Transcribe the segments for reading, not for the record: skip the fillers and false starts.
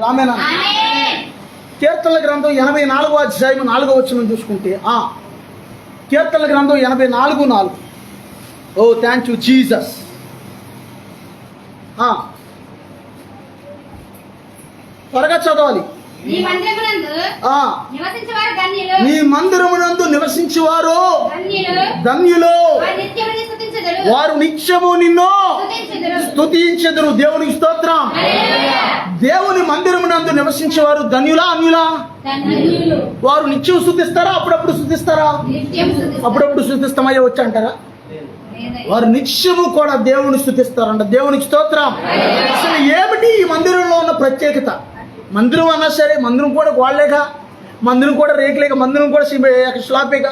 రామేనా? కీర్తనల గ్రంథం 84వ అధ్యాయం 4వ వచనం చూసుకుంటే కీర్తనల గ్రంథం 84:4. ఓ థ్యాంక్ యూ జీసస్. త్వరగా చదవాలి. నీ మందిరమునందు నివసించేవారు ధన్యులు, వారు నిత్యము నిన్ను స్తుతించెదరు. దేవునికి స్తోత్రం. దేవుని మందిరమునందు నివసించేవారు ధన్యులా అన్యులా? వారు నిత్యం స్తుతిస్తారా? అప్పుడప్పుడు స్తుతిస్తారా? అప్పుడప్పుడు స్తుతిస్తామయ్యా వచ్చి అంటారా? వారు నిత్యము కూడా దేవుని స్తుతిస్తారంట. దేవునికి స్తోత్రం. అసలు ఏమిటి ఈ మందిరంలో ఉన్న ప్రత్యేకత? మందిరం అన్నా సరే, మందిరం కూడా గోడలేక, మందిరం కూడా రేకులేక, మందిరం కూడా స్లాపేక,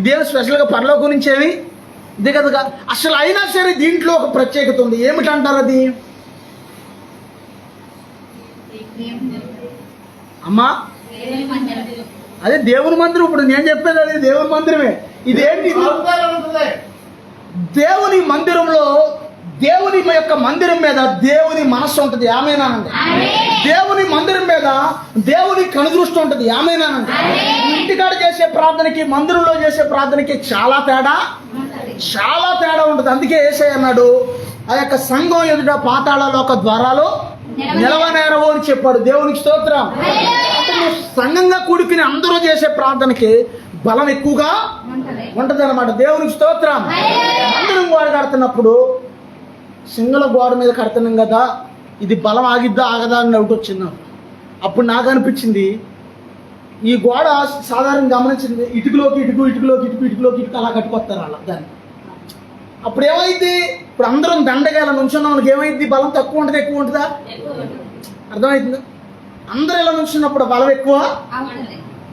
ఇదేం స్పెషల్గా పరలోకం నుంచి ఏమి దిగదుగా. అసలు అయినా సరే దీంట్లో ఒక ప్రత్యేకత ఉంది. ఏమిటంటారు అది? అమ్మా అదే దేవుని మందిరం. ఇప్పుడు నేను చెప్పేది అది దేవుని మందిరమే. ఇదేంటి? దేవుని మందిరంలో, దేవుని యొక్క మందిరం మీద దేవుని మనస్సు ఉంటుంది. ఆమేనానండి. దేవుని మందిరం మీద దేవుని కనుదృష్టి ఉంటుంది. ఆమేనానండి. ఇంటికాడ చేసే ప్రార్థనకి మందిరంలో చేసే ప్రార్థనకి చాలా తేడా ఉంటుంది. అందుకే యేసయ్య అన్నాడు, ఆ యొక్క సంఘం ఎదుట పాతాళలోక ద్వారాలు నిలవనేరవు అని చెప్పాడు. దేవునికి స్తోత్రం. అంటే నువ్వు సంఘంగా కూడుకుని అందరూ చేసే ప్రార్థనకి బలం ఎక్కువగా ఉంటుంది అనమాట. దేవునికి స్తోత్రం. మందిరం గోడ కడుతున్నప్పుడు సింగల గోడ మీద కడుతున్నాం కదా, ఇది బలం ఆగిద్దా ఆగదా అని డౌట్ వచ్చింది. అప్పుడు నాకు అనిపించింది, ఈ గోడ సాధారణ గమనించింది, ఇటుకలోకి అలా కట్టుకొస్తారు వాళ్ళ దాన్ని. అప్పుడు ఏమైంది? ఇప్పుడు అందరం దండగా నుంచున్నాం, మనకి ఏమైంది? బలం తక్కువ ఉంటుంది ఎక్కువ ఉంటుందా? అర్థమవుతుందా? అందరూ ఇలా నుంచున్నప్పుడు బలం ఎక్కువ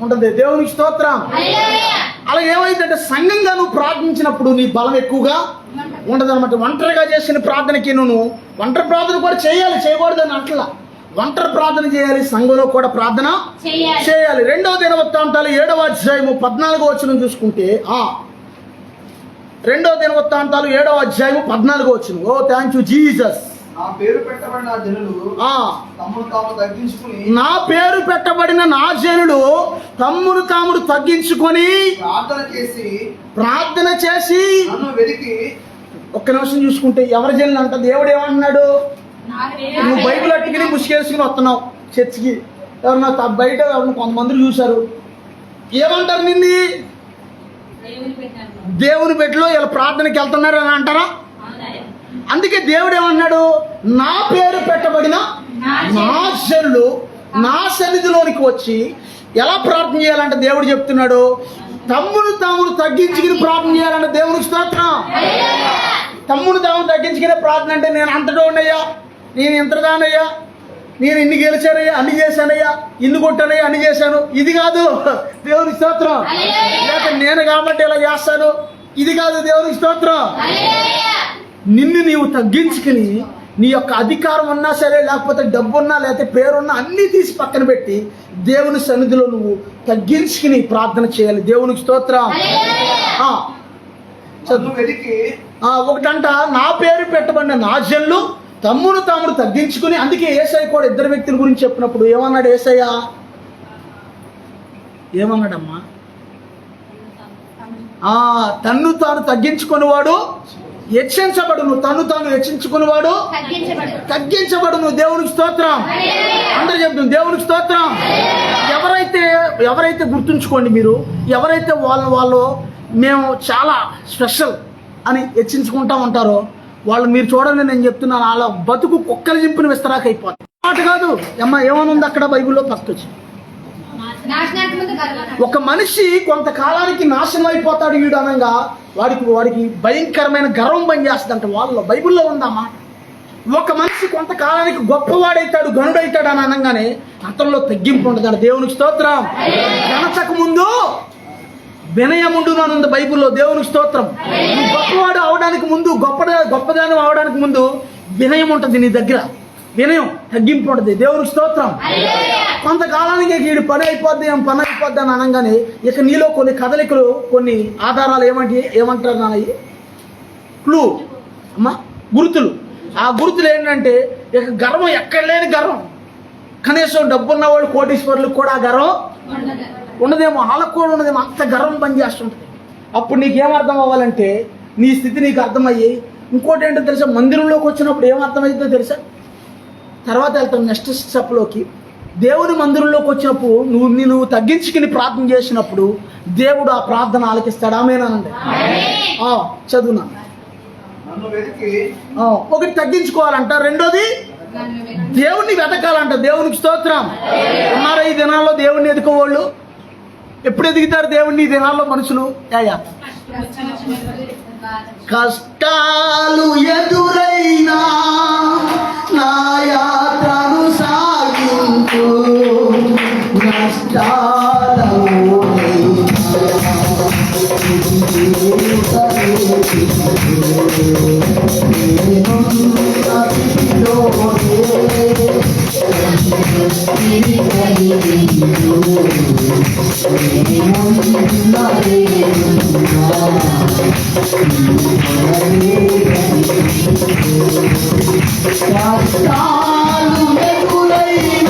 ఉంటుంది. దేవునికి స్తోత్రం. అలా ఏమైందంటే సంఘంగా నువ్వు ప్రార్థించినప్పుడు నీ బలం ఎక్కువగా ఉండదు అనమాట. ఒంటరిగా చేసిన ప్రార్థనకి నువ్వు ఒంటరి ప్రార్థన కూడా చేయాలి, చేయకూడదు అని అంటలా. ఒంటరి ప్రార్థన చేయాలి, సంఘంలో కూడా ప్రార్థన చేయాలి. 2వ దినవృత్తాంతాలు 7వ అధ్యాయము 14వ వచనం చూసుకుంటే 2వ దినవృత్తాంతాలు 7వ అధ్యాయము 14వ వచనం. ఓ థ్యాంక్ యూ జీసస్. నా పేరు పెట్టబడిన నా జనులు తమ్మును తాము తగ్గించుకొని ప్రార్థన చేసి నన్ను వెలికి. ఒక్క నిమిషం చూసుకుంటే ఎవరి జనులు అంట? దేవుడు ఏమంటున్నాడు? నువ్వు బైబిల్ అట్టుకుని ముసుకేసుకుని వస్తున్నావు చర్చికి. ఎవరన్నా బయట కొంతమంది చూశారు, ఏమంటారు? నిన్ను దేవుని బిడ్డలో ఇలా ప్రార్థనకి వెళ్తున్నారు అని అంటారా? అందుకే దేవుడు ఏమన్నాడు? నా పేరు పెట్టబడిన నా జనులు నా సన్నిధిలోనికి వచ్చి ఎలా ప్రార్థన చేయాలంటే దేవుడు చెప్తున్నాడు, తమ్మును తామును తగ్గించుకుని ప్రార్థన చేయాలంటే. దేవునికి స్తోత్రం. తమ్మును తాము తగ్గించుకునే ప్రార్థన అంటే, నేను అంతటో ఉండయ్యా, నేను ఇంతదానయ్యా, నేను ఇన్ని గెలిచానయ్యా, అన్ని చేశానయ్యా, ఇన్ని కొట్టానయ్యా, అన్ని చేశాను, ఇది కాదు. దేవునికి స్తోత్రం. లేక నేను కాబట్టి ఇలా చేస్తాను, ఇది కాదు. దేవునికి స్తోత్రం. నిన్ను నీవు తగ్గించుకుని, నీ యొక్క అధికారం ఉన్నా సరే, లేకపోతే డబ్బున్నా, లేకపోతే పేరున్నా, అన్నీ తీసి పక్కన పెట్టి దేవుని సన్నిధిలో నువ్వు తగ్గించుకుని ప్రార్థన చేయాలి. దేవునికి స్తోత్రం. ఒకటంట, నా పేరు పెట్టబడిన నా జనులు తమ్మును తామును తగ్గించుకుని. అందుకే యేసయ్య కూడా ఇద్దరు వ్యక్తుల గురించి చెప్పినప్పుడు ఏమన్నాడు? యేసయ్య ఏమన్నాడమ్మా? తన్ను తాను తగ్గించుకునేవాడు హెచ్చించబడును, తను తాను హెచ్చించుకునేవాడు తగ్గించబడును. దేవునికి స్తోత్రం. అందరూ చెప్తుంది దేవునికి స్తోత్రం. ఎవరైతే గుర్తుంచుకోండి, మీరు ఎవరైతే వాళ్ళు మేము చాలా స్పెషల్ అని హెచ్చించుకుంటా ఉంటారో వాళ్ళు మీరు చూడండి, నేను చెప్తున్నాను, వాళ్ళ బతుకు కుక్కలు చింపిన విస్తరాక అయిపోతుంది. మాట కాదు అమ్మా. ఏమని ఉంది అక్కడ బైబిల్లో? ఫస్ట్ వచ్చి ఒక మనిషి కొంతకాలానికి నాశనం అయిపోతాడు వీడు అనగా వాడికి భయంకరమైన గర్వం పనిచేస్తుందంట. వాళ్ళలో బైబిల్లో ఉందమ్మా. ఒక మనిషి కొంతకాలానికి గొప్పవాడైతాడు, గనుడైతాడు అని అనగానే అతనిలో తగ్గింపు ఉంటుంది. దేవునికి స్తోత్రం. ఘనతకు ముందు వినయముండు అని ఉంది బైబిల్లో. దేవునికి స్తోత్రం. నువ్వు గొప్పవాడు అవడానికి ముందు, గొప్పదానం అవడానికి ముందు వినయం ఉంటుంది నీ దగ్గర. వినయం, తగ్గింపు ఉంటుంది. దేవునికి స్తోత్రం. కొంతకాలానికి వీడి పని అయిపోద్ది అని అనగానే ఇక నీలో కొన్ని కదలికలు, కొన్ని ఆధారాలు ఏమంటారు నాన్న? క్లూ అమ్మా, గుర్తులు. ఆ గుర్తులు ఏంటంటే ఇక గర్వం, ఎక్కడ లేని గర్వం. కనీసం కనీసం డబ్బున్న వాళ్ళు కోటీశ్వరులకు కూడా ఆ గర్వం ఉండదేమో, వాళ్ళకు కూడా ఉండదేమో, అంత గర్వం పనిచేస్తుంటుంది. అప్పుడు నీకేమర్థం అవ్వాలంటే నీ స్థితి నీకు అర్థమయ్యి, ఇంకోటి ఏంటో తెలుసా, మందిరంలోకి వచ్చినప్పుడు ఏమర్థమవుతుందో తెలుసా, తర్వాత వెళ్తాం నెక్స్ట్ స్టెప్లోకి. దేవుని మందిరంలోకి వచ్చినప్పుడు నువ్వు తగ్గించుకుని ప్రార్థన చేసినప్పుడు దేవుడు ఆ ప్రార్థన ఆలకిస్తాడు. ఆమేనండి. చదువునా. ఒకటి తగ్గించుకోవాలంట, రెండోది దేవుణ్ణి వెతకాలంట. దేవునికి స్తోత్రం. ఉన్నారా ఈ దినాల్లో దేవుణ్ణి ఎదుకోవాళ్ళు? ఎప్పుడు ఎదుగుతారు దేవుణ్ణి ఈ దినాల్లో మనుషులు? కష్టాలు ఎదురైనా నా యాత్రను సాగించు, నష్టాలు కష్టాలు ఎదురైనా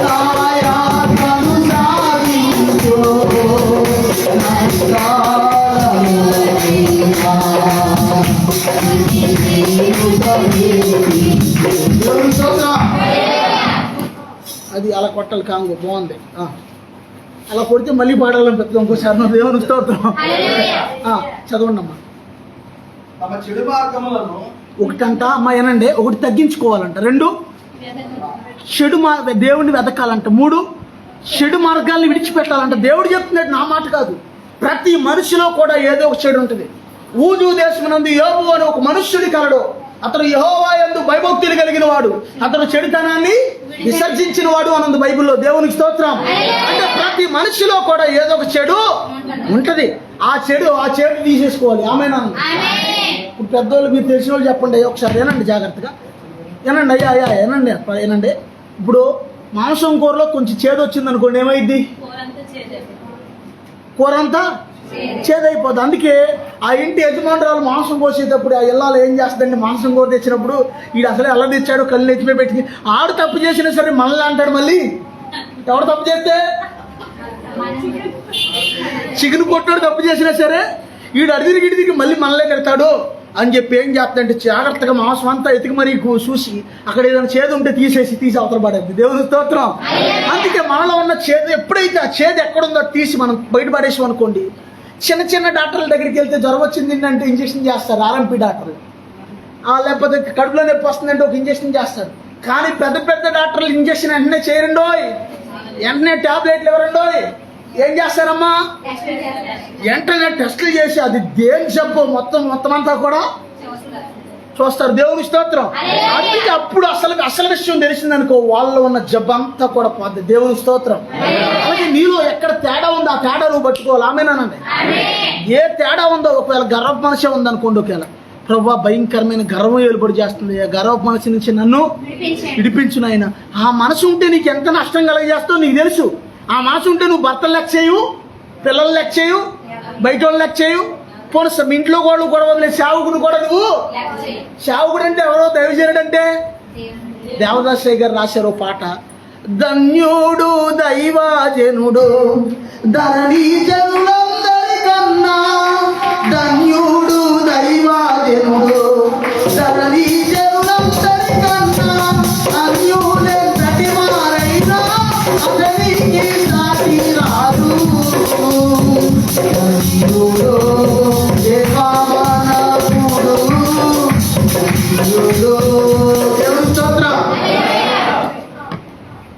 నా యాత్రను సాగించు, అది అలా కొట్టాలి. కాంగో బాగుంది. అలా కొడితే మళ్ళీ పాడాలని పెద్ద ఇంకోసారి దేవుని స్తోత్రం. చదవండి అమ్మా. తమ చెడు మార్గములను ఒకటంట అమ్మా ఏనండి, ఒకటి తగ్గించుకోవాలంట, రెండు దేవుడిని వెతకాలంట, మూడు చెడు మార్గాల్ని విడిచిపెట్టాలంట. దేవుడు చెప్తున్నాడు, నా మాట కాదు. ప్రతి మనిషిలో కూడా ఏదో ఒక చెడు ఉంటుంది. ఊజు దేశమునందు యోబు అని ఒక మనుష్యుడి కలడు. అతను యెహోవా యందు భయభక్తులు కలిగిన వాడు, అతను చెడుతనాన్ని విసర్జించిన వాడు అన్నది బైబిల్లో. దేవునికి స్తోత్రం. అంటే ప్రతి మనిషిలో కూడా ఏదో ఒక చెడు ఉంటది. ఆ చెడు తీసేసుకోవాలి. ఆమేనా? ఇప్పుడు పెద్దోళ్ళు మీరు తెలిసిన వాళ్ళు చెప్పండి ఒకసారి, ఏనండి జాగ్రత్తగా ఏనండి. అయ్యా ఏనండి. ఇప్పుడు మాంసం కూరలో కొంచెం చేదు వచ్చింది అనుకోండి, ఏమైద్ది? కూర అంతా చేదైపోద్ది. అందుకే ఆ ఇంటి యజమానురాలు మాంసం కోసేటప్పుడు ఆ ఇళ్ళలో ఏం చేస్తుందండి, మాంసం కూర తెచ్చినప్పుడు వీడు అసలే అల్ల తెచ్చాడు, కళ్ళు ఎత్తిమే పెట్టి ఆడు తప్పు చేసినా సరే మనల్ని అంటాడు. మళ్ళీ ఎవరు తప్పు చేస్తే, చికెన్ కొట్టాడు తప్పు చేసినా సరే వీడు అడిగిరికి మళ్ళీ మనలే కడతాడు అని చెప్పి ఏం చేస్తాడంటే జాగ్రత్తగా మాంసం అంతా ఎతికి మరీ చూసి అక్కడ ఏదైనా చేదు ఉంటే తీసి అవతల పడేది. దేవుని స్తోత్రం. అందుకే మనలో ఉన్న చేదు ఎప్పుడైతే ఆ చేదు ఎక్కడుందో తీసి మనం బయటపడేసాం అనుకోండి, చిన్న డాక్టర్ల దగ్గరికి వెళ్తే జ్వరం వచ్చింది అంటే ఇంజక్షన్ చేస్తారు, ఆర్ఎంపీ డాక్టర్లు. లేకపోతే కడుపులో నొప్పి వస్తుందంటే ఒక ఇంజక్షన్ చేస్తారు. కానీ పెద్ద డాక్టర్లు ఇంజక్షన్ వెంటనే చేయరండోయ్, వెంటనే టాబ్లెట్లు ఎవరండోయ్, ఏం చేస్తారమ్మా, వెంటనే టెస్టులు చేసి అది దేని జబ్బు మొత్తం అంతా కూడా చూస్తారు. దేవుని స్తోత్రం. అందుకే అప్పుడు అసలు విషయం తెలిసిందనుకో, వాళ్ళలో ఉన్న జబ్బు అంతా కూడా పోద్ది. దేవుని స్తోత్రం. అలాగే నీలో ఎక్కడ తేడా ఉందో ఆ తేడా నువ్వు పట్టుకోవాలి. ఆమేనండి. ఏ తేడా ఉందో, ఒకవేళ గర్వపు మనసే ఉందనుకోండి, ఒకవేళ ప్రభువా భయంకరమైన గర్వం ఏలుబడి చేస్తుంది, ఆ గర్వపు మనసు నుంచి నన్ను విడిపించు నాయన. ఆ మనసు ఉంటే నీకు ఎంత నష్టం కలగజేస్తావు నీకు తెలుసు. ఆ మనసు ఉంటే నువ్వు భర్తలు లెక్క చేయు, పిల్లలు లెక్క చేయు, బయట వాళ్ళు లెక్క చేయు, పోనీ ఇంట్లో కూడా వదిలే సేవకుడు కూడా నువ్వు. సేవకుడు అంటే ఎవరో, దైవజనుడు అంటే దేవదాసయ్య గారు రాశారు పాట, ధన్యుడు దైవజనుడు ధరణి జనులందరికన్నా, ధన్యుడు దైవజనుడు ధరణి జనులందరికన్నా, అన్యులే ప్రతివారైనా అతనికి సాటి రాదు.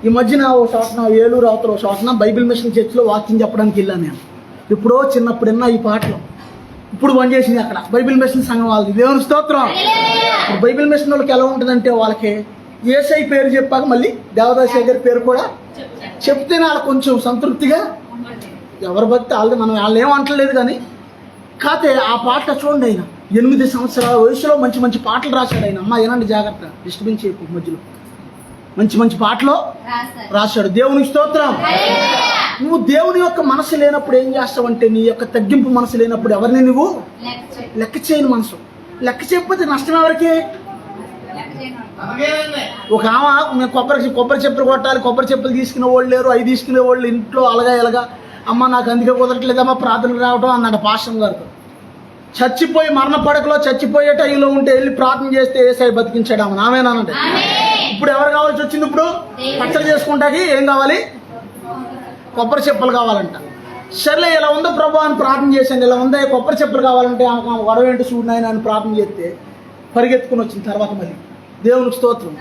ఈ మధ్యన ఓ షాట్న ఏలూరు అవతల ఓ షాట్న బైబిల్ మిషన్ చర్చిలో వాకింగ్ చెప్పడానికి వెళ్ళాను నేను. ఎప్పుడో చిన్నప్పుడు విన్నా ఈ పాటలు, ఇప్పుడు పనిచేసింది అక్కడ బైబిల్ మిషన్ సంఘం వాళ్ళది. దేవుని స్తోత్రం. ఇప్పుడు బైబిల్ మిషన్ వాళ్ళకి ఎలా ఉంటుందంటే, వాళ్ళకి యేసయ్య పేరు చెప్పాక మళ్ళీ దేవదాసయ్య గారి పేరు కూడా చెప్తేనే వాళ్ళకి కొంచెం సంతృప్తిగా, ఎవరి భక్తి వాళ్ళది, మనం వాళ్ళు ఏమంటలేదు. కానీ కాతే ఆ పాటలు చూడండి, ఆయన 8 సంవత్సరాల వయసులో మంచి పాటలు రాశాడు ఆయన. అమ్మ ఏనండి జాగ్రత్త, డిస్టర్బెన్స్ చేయకు, మధ్యలో మంచి పాటలు రాశాడు. దేవునికి స్తోత్రం. నువ్వు దేవుని యొక్క మనసు లేనప్పుడు ఏం చేస్తావంటే, నీ యొక్క తగ్గింపు మనసు లేనప్పుడు ఎవరిని నువ్వు లెక్క చేయని మనసు. లెక్క చేయకపోతే నష్టం ఎవరికి? ఒక ఆమె మేము కొబ్బరి చెప్పులు కొట్టాలి, కొబ్బరి చెప్పులు తీసుకునే వాళ్ళు లేరు, అవి తీసుకునే వాళ్ళు ఇంట్లో అలాగా ఇలాగా, అమ్మ నాకు అందుకే కుదరట్లేదమ్మా ప్రార్థనకు రావటం అన్నాడు పాస్టర్ గారితో. చచ్చిపోయి మరణ పడకలో చచ్చిపోయే టైంలో ఉంటే వెళ్ళి ప్రార్థన చేస్తే యేసయ్య బతికించాడు ఆమె. ఆమెనానంటే ఇప్పుడు ఎవరు కావాల్సి వచ్చింది? ఇప్పుడు పచ్చడి చేసుకుంటాకి ఏం కావాలి? కొబ్బరి చెప్పులు కావాలంట. సర్లే ఇలా ఉందో ప్రభు అని ప్రార్థన చేశాను, ఇలా ఉందా కొబ్బరి చెప్పులు కావాలంటే ఆమె గొడవేంటి చూడనాయన అని ప్రార్థన చేస్తే పరిగెత్తుకుని వచ్చిన తర్వాత మళ్ళీ దేవునికి స్తోత్రం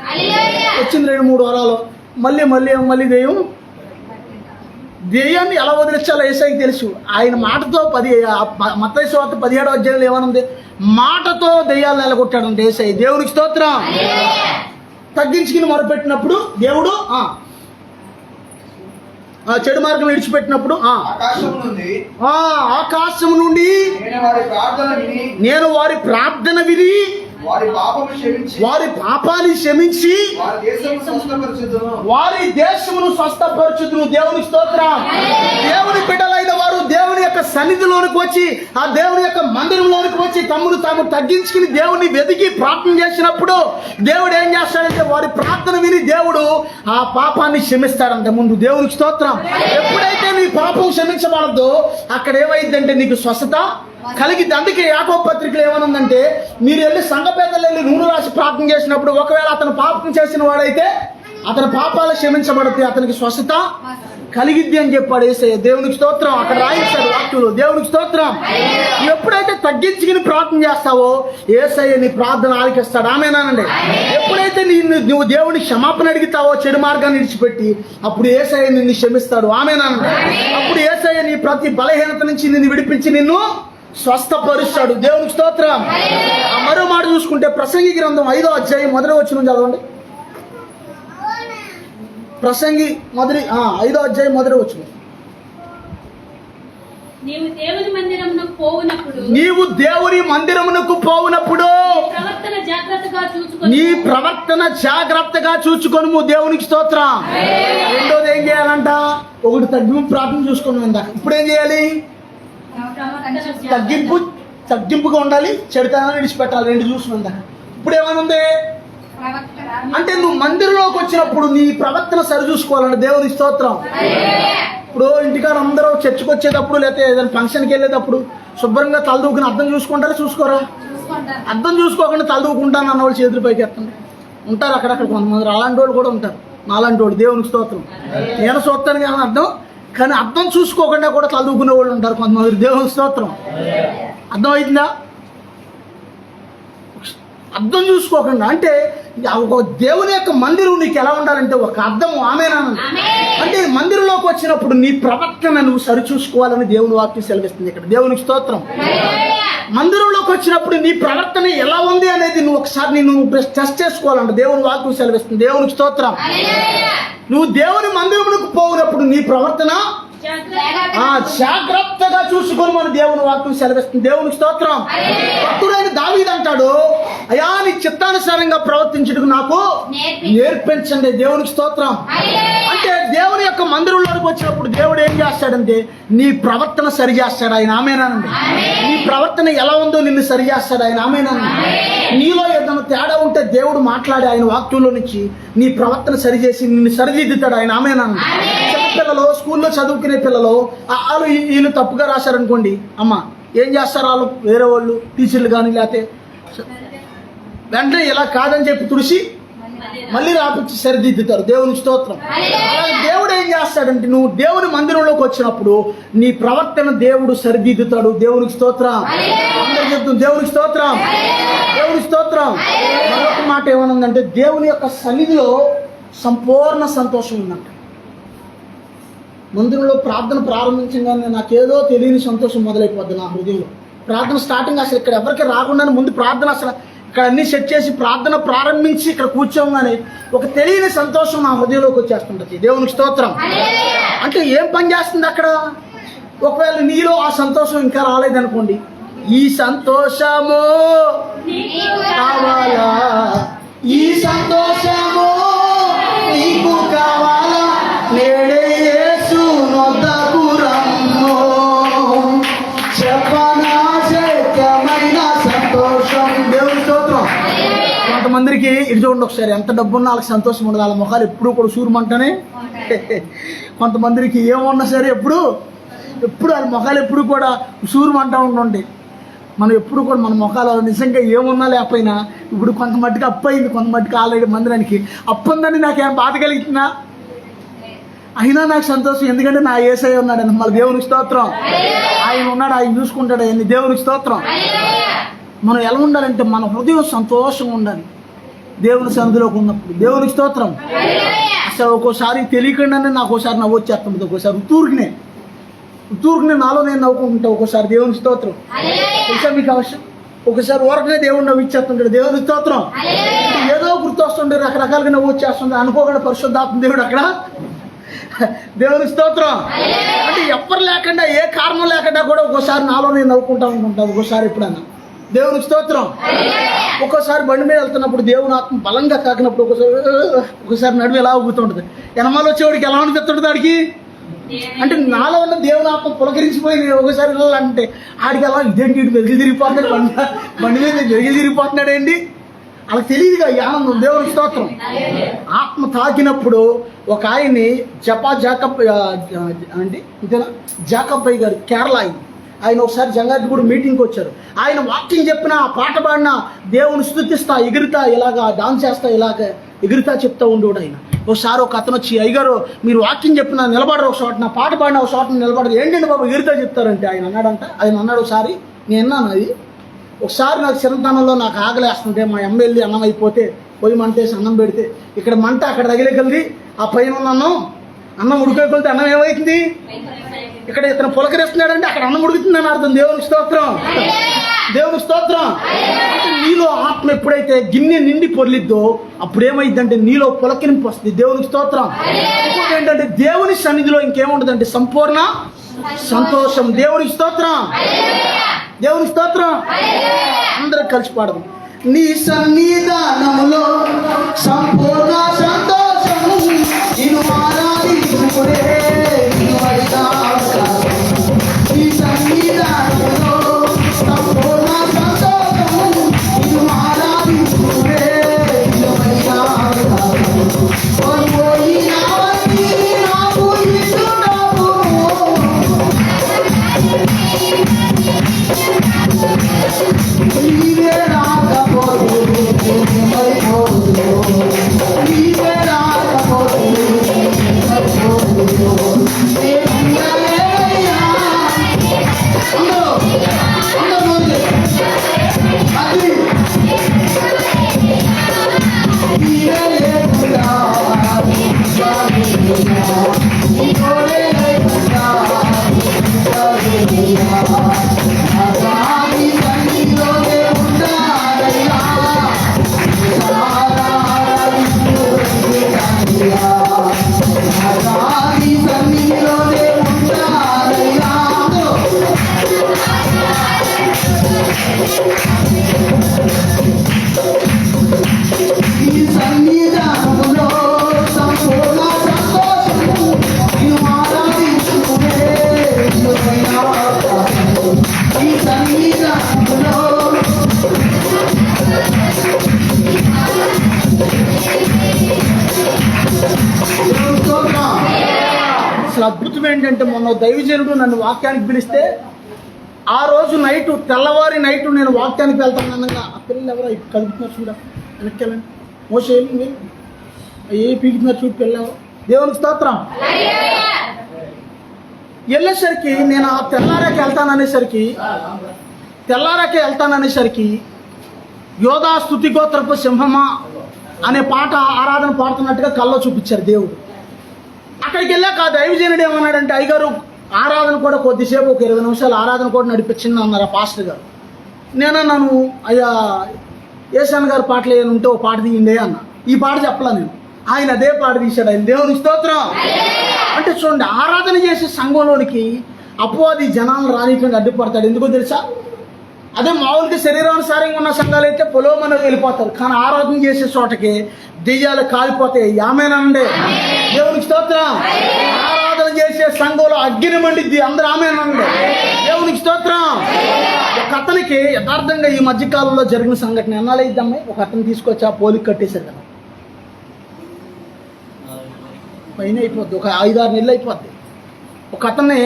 వచ్చింది 2-3 వారాలు. మళ్ళీ దెయ్యాన్ని ఎలా వదిలించాలో యేసయ్యకి తెలుసు. ఆయన మాటతో మత్తయి సువార్త 17వ అధ్యాయంలో ఏమనుంది? మాటతో దెయ్యాలను నిలగొట్టాడంటే యేసయ్య. దేవునికి స్తోత్రం. తగ్గించుకుని మొరపెట్టినప్పుడు దేవుడు చెడు మార్గం విడిచిపెట్టినప్పుడు ఆకాశం నుండి నేను వారి ప్రార్థన విని వారి పాపాన్ని క్షమించి వారి దేశమును స్వస్థపరచుదును. దేవుని స్తోత్రం. దేవుని బిడ్డలైన వారు దేవుని యొక్క సన్నిధిలోనికి వచ్చి ఆ దేవుని యొక్క మందిరంలోనికి వచ్చి తాము తగ్గించుకుని దేవుని వెతికి ప్రార్థన చేసినప్పుడు దేవుడు ఏం చేస్తాడంటే వారి ప్రార్థన విని దేవుడు ఆ పాపాన్ని క్షమిస్తాడంటే ముందు. దేవునికి స్తోత్రం. ఎప్పుడైతే నీ పాపం క్షమించబడదో అక్కడ ఏమైందంటే నీకు స్వస్థత కలిగిద్ది. అందుకే యాకోబు పత్రికలో ఏమనుందంటే మీరు వెళ్ళి సంఘ పెద్దలు వెళ్ళి నూనె రాసి ప్రార్థన చేసినప్పుడు ఒకవేళ అతను పాపం చేసిన వాడైతే అతని పాపాలు క్షమించబడితే అతనికి స్వస్థత కలిగిద్ది అని చెప్పాడు యేసయ్య. దేవునికి స్తోత్రం. అక్కడ రాయించాడు వాక్యంలో. దేవునికి స్తోత్రం. ఎప్పుడైతే తగ్గించుకుని ప్రార్థన చేస్తావో యేసయ్య నీ ప్రార్థన ఆలకిస్తాడు. ఆమేనానండి. ఎప్పుడైతే నువ్వు దేవుని క్షమాపణ అడుగుతావో చెడు మార్గాన్ని విడిచిపెట్టి అప్పుడు యేసయ్య నిన్ను క్షమిస్తాడు. ఆమేనానండి. అప్పుడు యేసయ్య నీ ప్రతి బలహీనత నుంచి నిన్ను విడిపించి నిన్ను స్వస్థపరుస్తాడు. దేవునికి స్తోత్రం. మరో మాట చూసుకుంటే ప్రసంగి గ్రంథం 5వ అధ్యాయం 1వ వచనం చదవండి. ప్రసంగి 5వ అధ్యాయం 1వ వచనం. నీవు దేవుని మందిరమునకు పోవునప్పుడు నీ ప్రవర్తన జాగ్రత్తగా చూచుకొనుము. దేవునికి స్తోత్రం. రెండోది ఏం చేయాలంట? ఒకటి తగ్గింపు ప్రార్థన చూసుకున్నాం ఇందాక. ఇప్పుడు ఏం చేయాలి? తగ్గింపుగా ఉండాలి, చెడుతనాన్ని విడిచిపెట్టాలి. 2 చూసుకుందా. ఇప్పుడు ఏమనుంది అంటే నువ్వు మందిరంలోకి వచ్చినప్పుడు నీ ప్రవర్తన సరి చూసుకోవాలంటే దేవుని స్తోత్రం. ఇప్పుడు ఇంటికాడ అందరూ చర్చకు వచ్చేటప్పుడు లేకపోతే ఏదైనా ఫంక్షన్కి వెళ్ళేటప్పుడు శుభ్రంగా తలదూకుని అర్థం చూసుకుంటారా? చూసుకోరా? అర్థం చూసుకోకుండా తలదూకుంటాను అన్న వాళ్ళు చేతులు పైకి ఎత్తండి. ఉంటారు అక్కడక్కడ కొంతమంది. అలాంటి వాళ్ళు కూడా ఉంటారు, నాలాంటి వాళ్ళు. దేవునికి స్తోత్రం. నేను చూస్తాను కానీ కానీ అర్థం చూసుకోకుండా కూడా చదువుకునే వాళ్ళు ఉంటారు కొంతమంది. దేవుని స్తోత్రం. అర్థం అవుతుందా? అర్థం చూసుకోకుండా అంటే ఒక దేవుని యొక్క మందిరం నీకు ఎలా ఉండాలంటే ఒక అర్థం. ఆమేనానండి. అంటే మందిరంలోకి వచ్చినప్పుడు నీ ప్రవర్తన నువ్వు సరిచూసుకోవాలని దేవుని వాక్యం సెలవిస్తుంది ఇక్కడ. దేవునికి స్తోత్రం. మందిరంలోకి వచ్చినప్పుడు నీ ప్రవర్తన ఎలా ఉంది అనేది నువ్వు ఒకసారి నువ్వు టెస్ట్ చేసుకోవాలంటే దేవుని వాక్యం సెలవిస్తుంది. దేవునికి స్తోత్రం. నువ్వు దేవుని మందిరమునకు పోయినప్పుడు నీ ప్రవర్తన జాగ్రత్తగా చూసుకొని మన దేవుని వాక్యం సెలవిస్తుంది. దేవునికి స్తోత్రం. భక్తుడైన దావీదు అంటాడు, అయ్యా నీ చిత్తానుసారంగా ప్రవర్తించుటకు నాకు నేర్పించండి. దేవునికి స్తోత్రం. అంటే దేవుని యొక్క మందిరంలోకి వచ్చినప్పుడు దేవుడు ఏం చేస్తాడంటే నీ ప్రవర్తన సరి చేస్తాడు ఆయన. ఆమేనానండి. నీ ప్రవర్తన ఎలా ఉందో నిన్ను సరి చేస్తాడు ఆయన. ఆమేనానండి. నీలో ఏదైనా తేడా ఉంటే దేవుడు మాట్లాడి ఆయన వాక్యంలో నుంచి నీ ప్రవర్తన సరిచేసి నిన్ను సరిదిద్దుతాడు ఆయన. ఆమేనానండి. పిల్లలు స్కూల్లో చదువుకునే పిల్లలు వాళ్ళు వీళ్ళు తప్పుగా రాశారనుకోండి, అమ్మ ఏం చేస్తారు వాళ్ళు? వేరే వాళ్ళు టీచర్లు కానీ లేకపోతే వెంటనే ఇలా కాదని చెప్పి తుడిసి మళ్ళీ రాపించి సరిదిద్దుతారు. దేవునికి స్తోత్రం. అలాగే దేవుడు ఏం చేస్తాడంటే నువ్వు దేవుని మందిరంలోకి వచ్చినప్పుడు నీ ప్రవర్తన దేవుడు సరిదిద్దుతాడు. దేవునికి స్తోత్రం. అందరూ చెప్తుంది దేవునికి స్తోత్రం. దేవునికి స్తోత్రం. మరొక మాట ఏమనుందంటే దేవుని యొక్క సన్నిధిలో సంపూర్ణ సంతోషం ఉందంట. మందిరంలో ప్రార్థన ప్రారంభించగానే నాకేదో తెలియని సంతోషం మొదలైపోద్ది నా హృదయంలో. ప్రార్థన స్టార్టింగ్ అసలు ఇక్కడ ఎవరికి రాకుండానే ముందు ప్రార్థన అసలు ఇక్కడ అన్ని సెట్ చేసి ప్రార్థన ప్రారంభించి ఇక్కడ కూర్చోగానే ఒక తెలియని సంతోషం నా హృదయంలోకి వచ్చేస్తుంటది. దేవునికి స్తోత్రం. అంటే ఏం పని చేస్తుంది అక్కడ? ఒకవేళ నీలో ఆ సంతోషం ఇంకా రాలేదనుకోండి, ఈ సంతోషము కావాలా, ఈ సంతోషము నీకు కావాలా, నేడే యేసు నొద్దకు రమ్ము, చెప్పనా శక్యమైన సంతోషం. దేవుని స్తోత్రం. కొంతమందికి కొంతమందికి ఇటు చూడండి ఒకసారి, ఎంత డబ్బున్నా వాళ్ళకి సంతోషం ఉండదు, వాళ్ళ ముఖాలు ఎప్పుడూ కూడా సూరమంటనే. కొంతమందికి ఏమున్నా సరే ఎప్పుడు వాళ్ళ ముఖాలు ఎప్పుడు కూడా సూరమంటూ ఉంటుంటాయి. మనం ఎప్పుడు కూడా మన ముఖాలు నిజంగా ఏమున్నా లేకపోయినా, ఇప్పుడు కొంత మట్టుకు అప్పు అయింది, కొంత మట్టుకు ఆల్రెడీ మందిరానికి అప్పు ఉందని నాకేం బాధ కలుగుతుందా? అయినా నాకు సంతోషం, ఎందుకంటే నా యేసయ్య ఉన్నాడు. మళ్ళీ దేవునికి స్తోత్రం. ఆయన ఉన్నాడు, ఆయన చూసుకుంటాడు ఆయన్ని. దేవునికి స్తోత్రం. మనం ఎలా ఉండాలంటే మన హృదయం సంతోషంగా ఉండాలి దేవుని సన్నిధిలోకి ఉన్నప్పుడు. దేవునికి స్తోత్రం. అసలు ఒక్కోసారి తెలియకుండానే నాకు ఒకసారి నవ్వు వచ్చేస్తుంది, ఒక్కోసారి ఉత్తూరుకునే నాలో నేను నవ్వుకుంటా ఒక్కోసారి. దేవునికి స్తోత్రం. తెలుసా మీకు అవసరం? ఒకసారి ఊరకనే దేవుడు నవ్వు ఇచ్చేస్తుంటాడు. దేవునికి స్తోత్రం. ఏదో గుర్తొస్తుండే, రకరకాలుగా నవ్వు వచ్చేస్తుంది, అనుకోకుండా పరిశుద్ధాత్మ దేవుడు అక్కడ. దేవునికి స్తోత్రం. అంటే ఎవ్వరు లేకుండా, ఏ కారణం లేకుండా కూడా ఒక్కోసారి నాలో నేను నవ్వుకుంటా ఉంటాను ఒక్కోసారి ఎప్పుడన్నా. దేవునికి స్తోత్రం. ఒక్కోసారి బండి మీద వెళ్తున్నప్పుడు దేవుని ఆత్మ బలంగా తాకినప్పుడు ఒకసారి నడుము ఎలా ఊగుతుంటుంది. ఎనమాలు వచ్చేవాడికి ఎలా అనిపిస్తుంటుంది వాడికి? అంటే నాలో ఉన్న దేవుని ఆత్మ పులకరించిపోయి ఒకసారి వెళ్ళాలంటే ఆడికి ఎలా ఇదేంటి వెలిగి తిరిగిపోతున్నాడు, బండి మీద వెలిగి తిరిగిపోతున్నాడేంటి, అలా తెలియదుగా ఈ ఆనందం. దేవునికి స్తోత్రం. ఆత్మ తాకినప్పుడు ఒక ఆయన్ని జాకబ్ అంటే ఇదేనా జాకబ్బయ్య గారు, కేరళ ఆయన ఒకసారి జంగారెడ్డిగూడ మీటింగ్కి వచ్చారు. ఆయన వాక్యం చెప్పిన, ఆ పాట పాడిన, దేవుని స్తుతిస్తా, ఎగురుతా, ఇలాగా డాన్స్ చేస్తా, ఇలాగ ఎగురుతా చెప్తా ఉండేవాడు ఆయన. ఒకసారి ఒక అతను వచ్చి, అయ్యగారు మీరు వాక్యం చెప్పిన నిలబడరు ఒక చోట, నా పాట పాడిన ఒక చోట నిలబడరు, ఏంటంటే బాబు ఎగురుతా చెప్తారంటే ఆయన అన్నాడు ఒకసారి, నేను విన్నాను అది. ఒకసారి నాకు చిన్నతనంలో నాకు ఆకలేస్తుంటే మా ఎమ్మెల్యే అన్నం అయిపోతే పొయ్యి మంటేసి అన్నం పెడితే ఇక్కడ మంట అక్కడ తగిలేకెళ్ళి ఆ పైన ఉన్న అన్నం ఉడికేకొలితే అన్నం ఏమవుతుంది? ఇక్కడ ఇతను పులకరిస్తున్నాడంటే అక్కడ అన్నం ఉడుకుతుందని అర్థం. దేవునికి స్తోత్రం. దేవునికి స్తోత్రం. అంటే నీలో ఆత్మ ఎప్పుడైతే గిన్నె నిండి పొర్లిద్దో అప్పుడు ఏమైందంటే నీలో పులకరింపు వస్తుంది. దేవునికి స్తోత్రం. ఇంకోటి ఏంటంటే దేవుని సన్నిధిలో ఇంకేముండదంటే సంపూర్ణ సంతోషం. దేవునికి స్తోత్రం. దేవునికి స్తోత్రం. అందరూ కలిసి పాడదు. నీ సన్నిధానములో సంపూర్ణ సంతోషము, నిన్ను ఆరాధించుకునే నీ సన్నిధానములో సంపూర్ణ సంతోషము, నిన్ను ఆరాధించుకునే నాకు ఇస్తున్నావు. నీవే రాకపోదు, నీవే రాకపోదు, అసలు అద్భుతం ఏంటంటే మొన్న దైవజనుడు నన్ను వాక్యానికి పిలిస్తే ఆ రోజు నైటు, తెల్లవారి నైటు నేను వాక్యానికి వెళ్తాను అనగా ఆ పిల్లలు ఎవరో కలుపుతున్నారు చూడ, వెనక్కి వెళ్ళండి, మోసే ఏ పీకుతున్నారు చూడు పిల్లలు. దేవునికి స్తోత్రం. వెళ్ళేసరికి నేను ఆ తెల్లారాకే వెళ్తాననేసరికి యోధా స్తుతి గోత్రపు సింహమా అనే పాట ఆరాధన పాడుతున్నట్టుగా కల్లో చూపించారు దేవుడు. అక్కడికి వెళ్ళాక ఆ దైవజనుడు ఏమన్నాడంటే, అయ్యగారు ఆరాధన కూడా కొద్దిసేపు ఒక 20 నిమిషాలు ఆరాధన కూడా నడిపించింది అన్నారు ఆ పాస్టర్ గారు. నేనన్నాను, అయ్యా ఏసాన్ గారు పాటలు ఏమైనా ఉంటే ఓ పాట తీయండి అన్న. ఈ పాట చెప్పలా నేను, ఆయన అదే పాట తీశాడు. ఆయన దేవునికి స్తోత్రం. అంటే చూడండి, ఆరాధన చేసే సంఘంలోనికి అపవాది జనాలను రానిటువంటి అడ్డుపడతాడు. ఎందుకో తెలుసా? అదే మామూలుగా శరీరానుసారంగా ఉన్న సంఘాలు అయితే పొలోమని వెళ్ళిపోతారు, కానీ ఆరాధన చేసే చోటకి దెయ్యాలు కాలిపోతాయి. ఆమేనండి. దేవునికి స్తోత్రం. ఆరాధన చేసే సంఘంలో అగ్ని మండిద్ది. అందరూ ఆమేనండి. దేవునికి స్తోత్రం. ఒక అతనికి యథార్థంగా ఈ మధ్య కాలంలో జరిగిన సంఘటన ఎన్నాళ్ళు అయిద్దమ్మాయి, ఒక అతను తీసుకొచ్చి ఆ పోలికి కట్టేశారు కదా, పైన అయిపోద్ది, ఒక 5-6 నెలలు అయిపోద్ది. ఒక అతన్ని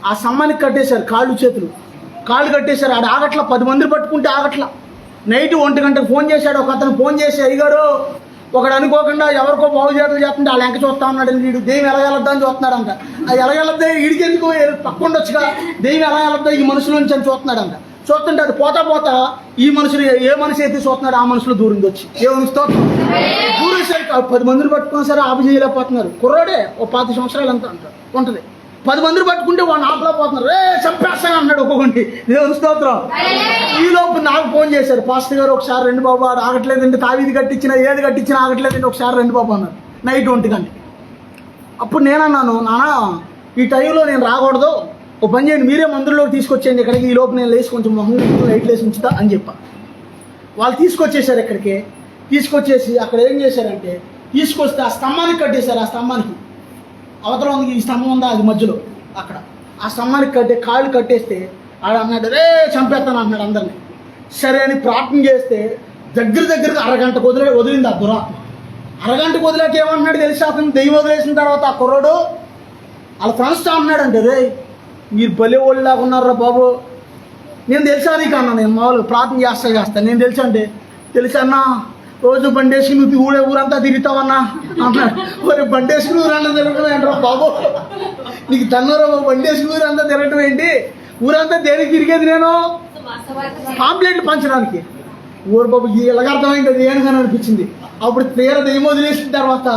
ఆ సమ్మానికి కట్టేశారు, కాళ్ళు కట్టేశారు. ఆడ ఆగట్ల, 10 మందిని పట్టుకుంటే ఆగట్ల. నైట్ 1 గంటకు ఫోన్ చేశాడు ఒక అతను. ఫోన్ చేసి, అయ్యగారు ఒకడు అనుకోకుండా ఎవరికో బాగు చేతులు చేస్తుంటే ఆ లెంక చూస్తా ఉన్నాడు, వీడు దెయ్యం ఎలా వెళ్ళొద్దా అని చూస్తున్నాడంట. అది ఎలా వెళ్ళొద్దా, వీడికి ఎందుకు పక్కుండొచ్చుగా, దెయ్యం ఎలా వెళ్ళొద్దా ఈ మనుషుల నుంచి అని చూస్తున్నాడంట. చూస్తుంటే అది పోతా ఈ మనుషులు ఏ మనిషి అయితే చూస్తున్నాడు ఆ మనుషులు దూరం వచ్చి దేవుని స్తోత్రం. దూరేసరికి 10 మందిని పట్టుకున్నా సరే ఆపు చేయలేకపోతున్నారు. కుర్రోడే ఓ 5 సంవత్సరాలు ఎంత ఉంటుంది. 10 మందిని పట్టుకుంటే వాడిని ఆపలేకపోతున్నారు. చంపేస్తాను అన్నాడు ఒక్కొక్కటి. దేవుని స్తోత్రం. ఈలోపు నాకు ఫోన్ చేశారు, పాస్టర్ గారు ఒకసారి రండి బాబు, ఆడు ఆగట్లేదండి, తావీది కట్టించినా ఏది కట్టించినా ఆగట్లేదండి, ఒకసారి రండి బాబు అన్నారు. నైట్ 1 గంట. అప్పుడు నేనన్నాను, నాన్న ఈ టైంలో నేను రాకూడదు, ఓ పని చేయండి, మీరే మందులోకి తీసుకొచ్చేయండి ఇక్కడికి, ఈ లోపు నేను లేచి కొంచెం మొహం లైట్లు వేసి ఉంచుతా అని చెప్పా. వాళ్ళు తీసుకొచ్చేసారు ఇక్కడికి. తీసుకొచ్చేసి అక్కడ ఏం చేశారంటే, తీసుకొస్తే ఆ స్తంభానికి కట్టేశారు. ఆ స్తంభానికి అవతల ఉంది, ఈ స్తంభం ఉందా అది మధ్యలో, అక్కడ ఆ స్తంభానికి కాళ్ళు కట్టేస్తే ఆడ అన్నాడు, చంపేస్తాను అన్నాడు అందరినీ. సరే అని ప్రార్థన చేస్తే దగ్గరకు అరగంటకు వదిలింది ఆ దురాత్మ. అరగంటకు వదిలేక ఏమన్నాడు తెలిసి, అతను దెయ్యం వదిలేసిన తర్వాత ఆ కుర్రోడు వాళ్ళ ఫ్రెండ్స్తో అన్నాడంటే, మీరు భలే వాళ్ళు లాగా ఉన్నారా బాబు, నేను తెలుసా నీకు అన్నా, నేను మామూలుగా ప్రార్థన చేస్తాను, నేను తెలుసా అంటే, తెలుసన్నా రోజు బండేసి నువ్వు ఊరంతా తిరుగుతావన్నా అన్నాడు. మరి బండేసి ఊరంతా తిరగడం ఏంట్రా బాబు, నీకు తన్నూరా బండేసి ఊరంతా తిరగడం ఏంటి, ఊరంతా దేనికి తిరిగేది నేను పాంప్లెట్లు పంచడానికి. ఊరు బాబు ఇలాగ అర్థమైంది, అది ఏనుగాని అనిపించింది. అప్పుడు తీర దెయ్యం వదిలేసిన తర్వాత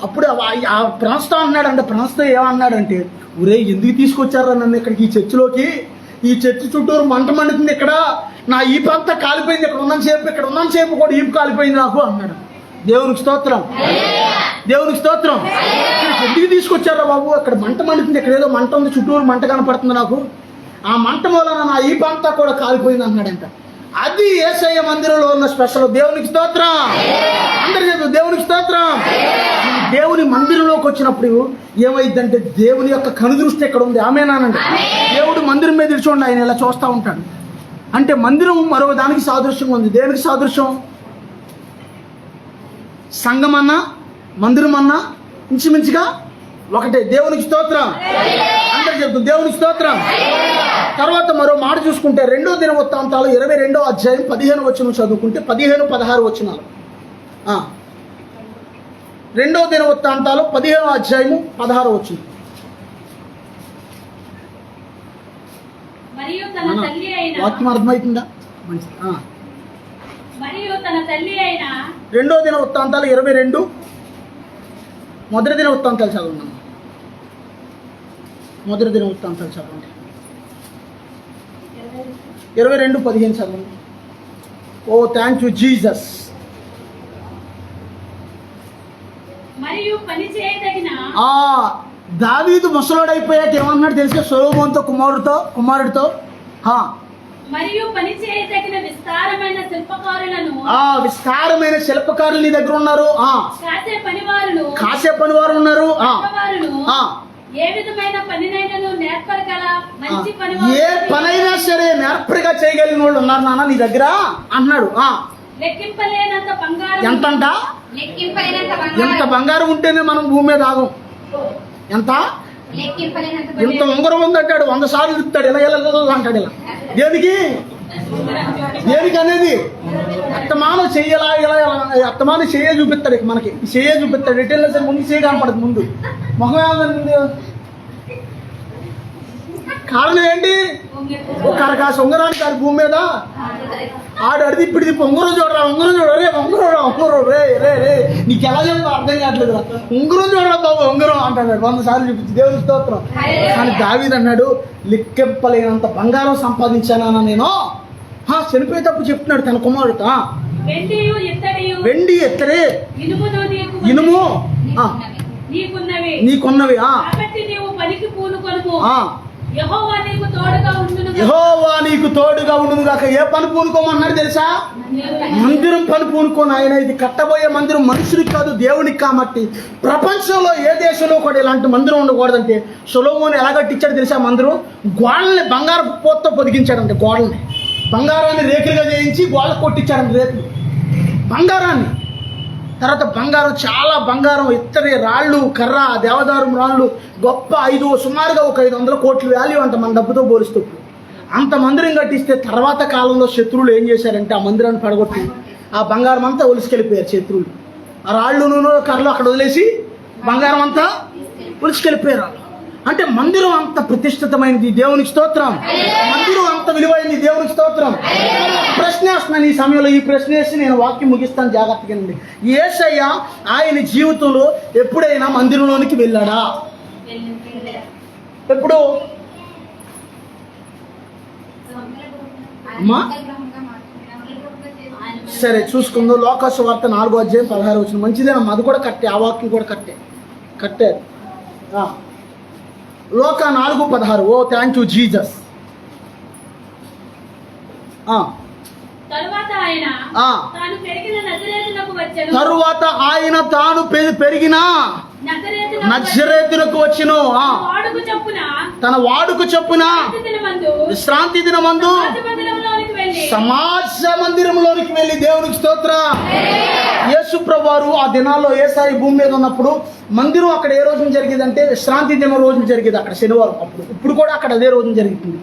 అప్పుడు ఆ ప్రాంస్తో అన్నాడంటే, ప్రాంస్తో ఏమన్నాడంటే, ఊరే ఎందుకు తీసుకొచ్చారా నన్ను ఇక్కడికి ఈ చర్చిలోకి, ఈ చర్చి చుట్టూరు మంట మండుతుంది, ఇక్కడ నా ఈపు అంతా కాలిపోయింది, ఇక్కడ ఉన్న సేపు కూడా ఈపు కాలిపోయింది నాకు అన్నాడు. దేవునికి స్తోత్రం, దేవునికి స్తోత్రం. ఎందుకు తీసుకొచ్చారా బాబు, అక్కడ మంట మండుతుంది, ఇక్కడ ఏదో మంట ఉంది, చుట్టూరు మంట కనపడుతుంది నాకు, ఆ మంట మూలన నా ఈపు అంతా కూడా కాలిపోయింది అన్నాడంట. అది యేసయ్య మందిరంలో ఉన్న స్పెషల్. దేవునికి స్తోత్రం. అందరి చెప్పు దేవునికి స్తోత్రం. దేవుని మందిరంలోకి వచ్చినప్పుడు ఏమైందంటే, దేవుని యొక్క కనుదృష్టి ఎక్కడ ఉంది, ఆమేనానండి. దేవుడు మందిరం మీద చూడండి, ఆయన ఇలా చూస్తూ ఉంటాడు. అంటే మందిరం మరో దానికి సాదృశ్యం ఉంది. దేనికి సాదృశ్యం? సంఘం అన్నా మందిరం అన్నా ఇంచుమించుగా ఒకటే. దేవునికి స్తోత్రం. అందరు చెప్తాం దేవునికి స్తోత్రం. తర్వాత మరో మాట చూసుకుంటే 2వ దినవృత్తాంతాలు 22వ అధ్యాయం 15వ వచనం చదువుకుంటే 15-16 వచనాలు. 2వ దినవృత్తాంతాలు 15వ అధ్యాయము 16వ వచనం. వాక్యం అర్థమవుతుందా? మంచిది. మరియు తన తల్లి అయిన 2వ దినవృత్తాంతాలు 22, మొదటి దినవృత్తాంతాలు చదవండి. మొదటి దినవృత్తాంతాలు చదవండి 22:15 చదవండి. ఓ థ్యాంక్ యూ జీసస్. మరియు పని చేయదగిన దావీదు ముసలోడైపోయాక ఏమన్నాడు తెలుసా సొలొమోనుతో కుమారుడితో మరియు పని చేయదగిన విస్తారమైన శిల్పకారులు నీ దగ్గర ఉన్నారు, కాసే పనివారు ఉన్నారు, ఏ విధమైన పనినైనా నేర్పరగల మంచి ఏ పనైనా సరే నేర్పరిగా చేయగలిగిన వాళ్ళు ఉన్నారు నాన్న నీ దగ్గర అన్నాడు. లెక్కింపలేనంత బంగారం. ఎంతంట? ఎంత బంగారం ఉంటేనే మనం భూమి మీద ఆగం. ఎంత ఇంత ఉంగరం ఉందంటాడు, 100 సార్లు తిప్పుతాడు, ఇలా అంటాడు. ఇలా దేనికి అనేది అత్తమాన చెయ్యలా ఇలా అత్తమాన చెయ్యే చూపిస్తాడు. మనకి చెయ్యే చూపిస్తాడు. రిటైల్ సరే ముందు చేయ కనపడదు, ముందు ముఖం ఏమన్నా. కారణం ఏంటి? ఒక అరకాసు ఉంగరానికి ఆడు భూమి మీద ఆడు అడిది ఇప్పుడు ఉంగరం చూడరా రే నీకు ఎలా చెప్పా అర్థం కావట్లేదు. ఉంగరం చూడరా బాబు ఉంగరం అంటాడు. 100 సార్లు చూపించి దేవుని స్తోత్రం. కానీ దావీదు అన్నాడు, లెక్కెప్పలేనంత బంగారం సంపాదించానా నేను. చనిపోయేటప్పుడు చెప్తున్నాడు తన కుమారుడు, వెండి ఎత్తరే ఇనుము నీకున్నవి. యెహోవా నీకు తోడుగా ఉండును యెహోవా నీకు తోడుగా ఉండును గాక. ఏ పని పూనుకోమన్నాడు తెలుసా? మందిరం పని పూనుకోను. ఆయన ఇది కట్టబోయే మందిరం మనుషుడికి కాదు, దేవునికి. కాబట్టి ప్రపంచంలో ఏ దేశంలో కూడా ఇలాంటి మందిరం ఉండకూడదంటే సొలొమోను ఎలా కట్టించాడు తెలుసా? మందిరం గోడల్ని బంగారు పోతతో పొదిగించాడంటే, గోడల్ని బంగారాన్ని రేకులుగా చేయించి గోడ కొట్టించాడంటే, రేకులు బంగారాన్ని. తర్వాత బంగారం, చాలా బంగారం, ఇత్తడి రాళ్ళు, కర్ర, దేవదారు రాళ్ళు, గొప్ప సుమారుగా ఒక 500 కోట్ల వాల్యూ అంట మన డబ్బుతో పోలిస్తూ. అంత మందిరం కట్టిస్తే తర్వాత కాలంలో శత్రువులు ఏం చేశారంటే ఆ మందిరాన్ని పడగొట్టి ఆ బంగారం అంతా ఒలిసుకెళ్ళిపోయారు శత్రువులు. ఆ రాళ్ళు, నూనె, కర్రలు అక్కడ వదిలేసి బంగారం అంతా ఒలిసుకెళ్ళిపోయారు వాళ్ళు. అంటే మందిరం అంత ప్రతిష్ఠితమైనది, దేవునికి స్తోత్రం. మందిరం అంత విలువైనది, దేవునికి స్తోత్రం. ప్రశ్న వేస్తున్నాను ఈ సమయంలో, ఈ ప్రశ్న వేసి నేను వాక్యం ముగిస్తాను, జాగ్రత్తగా. యేసయ్య ఆయన జీవితంలో ఎప్పుడైనా మందిరంలోనికి వెళ్ళాడా? ఎప్పుడు? అమ్మా సరే చూసుకుందాం. లోకాసు వార్త 4వ అధ్యాయం 16వ వచనం. మంచిదేనమ్మా, అది కూడా కట్టే, ఆ వాక్యం కూడా కట్టే. లోక 4:16. ఓ థ్యాంక్ యూ జీసస్. తరువాత ఆయన తాను పెరిగిన నజరేతునకు వచ్చెను. తన వాడుకు చొప్పున విశ్రాంతి దినమందు సమాజ మందిరంలోనికి వెళ్ళి, దేవునికి స్తోత్రం. యేసు ప్రభువారు ఆ దినాల్లో యేసయ్య భూమి మీద ఉన్నప్పుడు మందిరం అక్కడ ఏ రోజున జరిగేదంటే విశ్రాంతి దినం రోజున జరిగేది, అక్కడ శనివారం. అప్పుడు ఇప్పుడు కూడా అక్కడ అదే రోజున జరుగుతుంది.